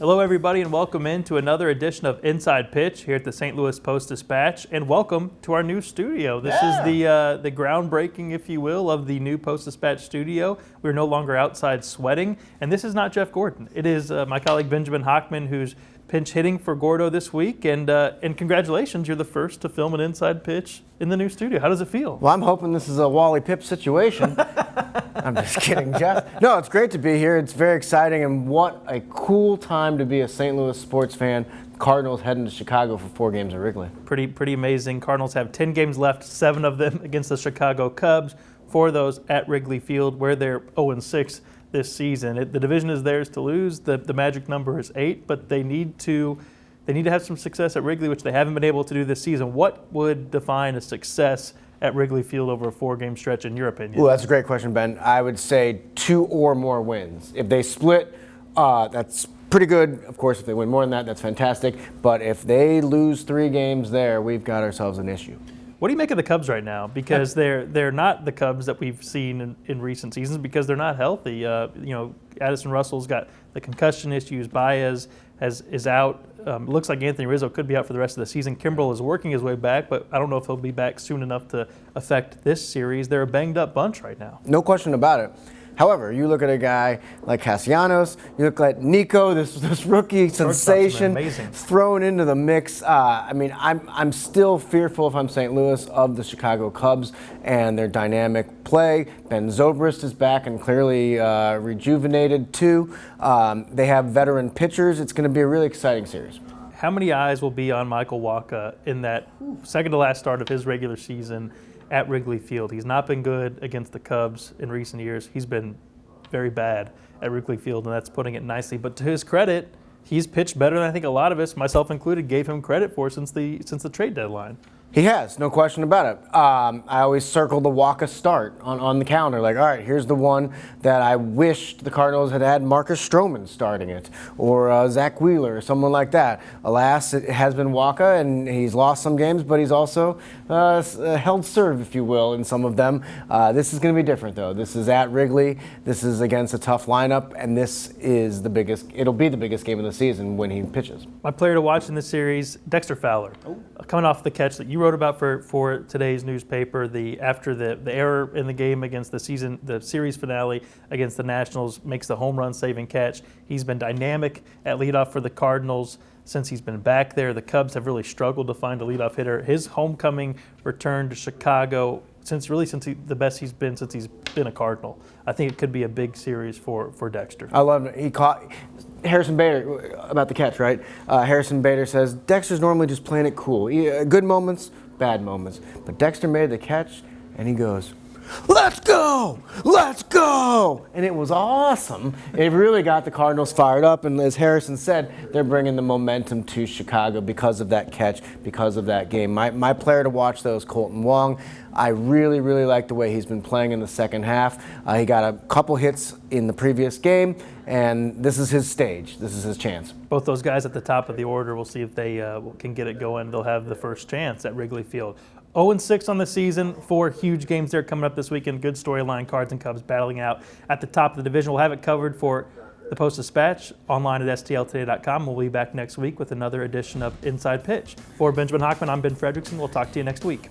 Hello, everybody, and welcome into another edition of Inside Pitch here at the St. Louis Post-Dispatch, and welcome to our new studio. This is the groundbreaking, if you will, of the new Post-Dispatch studio. We're no longer outside sweating, and this is not Jeff Gordon. It is my colleague Benjamin Hochman, who's pinch hitting for Gordo this week, and congratulations, you're the first to film an Inside Pitch in the new studio. How does it feel? Well, I'm hoping this is a Wally Pipp situation. I'm just kidding, Jeff. No, it's great to be here. It's very exciting, and what a cool time to be a St. Louis sports fan. Cardinals heading to Chicago for 4 games at Wrigley. Pretty amazing. Cardinals have 10 games left, 7 of them against the Chicago Cubs, 4 of those at Wrigley Field, where they're 0-6 this season. The division is theirs to lose. The magic number is 8, but they need to have some success at Wrigley, which they haven't been able to do this season. What would define a success at Wrigley Field over a 4-game stretch, in your opinion? Well, that's a great question, Ben. I would say 2 or more wins. If they split, that's pretty good. Of course, if they win more than that, that's fantastic. But if they lose 3 games there, we've got ourselves an issue. What do you make of the Cubs right now? Because they're not the Cubs that we've seen in recent seasons because they're not healthy. Addison Russell's got the concussion issues. Baez is out. Looks like Anthony Rizzo could be out for the rest of the season. Kimbrel is working his way back, but I don't know if he'll be back soon enough to affect this series. They're a banged-up bunch right now. No question about it. However, you look at a guy like Castellanos, you look at Nico, this rookie sensation thrown into the mix. I'm still fearful, if I'm St. Louis, of the Chicago Cubs and their dynamic play. Ben Zobrist is back and clearly rejuvenated too. They have veteran pitchers. It's going to be a really exciting series. How many eyes will be on Michael Wacha in that second to last start of his regular season at Wrigley Field? He's not been good against the Cubs in recent years. He's been very bad at Wrigley Field, and that's putting it nicely. But to his credit, he's pitched better than I think a lot of us, myself included, gave him credit for since the trade deadline. He has, no question about it. I always circle the Wacha start on the calendar. Like, all right, here's the one that I wished the Cardinals had Marcus Stroman starting it, or Zach Wheeler, or someone like that. Alas, it has been Wacha, and he's lost some games, but he's also held serve, if you will, in some of them. This is going to be different, though. This is at Wrigley. This is against a tough lineup, and this is it'll be the biggest game of the season when he pitches. My player to watch in this series, Dexter Fowler, coming off the catch that you wrote about for today's newspaper, after the error in the game against the series finale against the Nationals, makes the home run saving catch. He's been dynamic at leadoff for the Cardinals since he's been back there. The Cubs have really struggled to find a leadoff hitter. His homecoming return to Chicago, the best he's been since he's been a Cardinal. I think it could be a big series for Dexter. I love it. He caught Harrison Bader about the catch, right? Harrison Bader says Dexter's normally just playing it cool. Good moments, bad moments. But Dexter made the catch, and he goes, "Let's go! Let's go!" And it was awesome. It really got the Cardinals fired up, and as Harrison said, they're bringing the momentum to Chicago because of that catch, because of that game. My player to watch, though, is Colton Wong. I really, really like the way he's been playing in the second half. He got a couple hits in the previous game, and this is his stage. This is his chance. Both those guys at the top of the order, we'll see if they can get it going. They'll have the first chance at Wrigley Field. 0-6 on the season, 4 huge games there coming up this weekend. Good storyline, Cards and Cubs battling out at the top of the division. We'll have it covered for the Post-Dispatch online at stltoday.com. We'll be back next week with another edition of Inside Pitch. For Benjamin Hochman, I'm Ben Frederickson. We'll talk to you next week.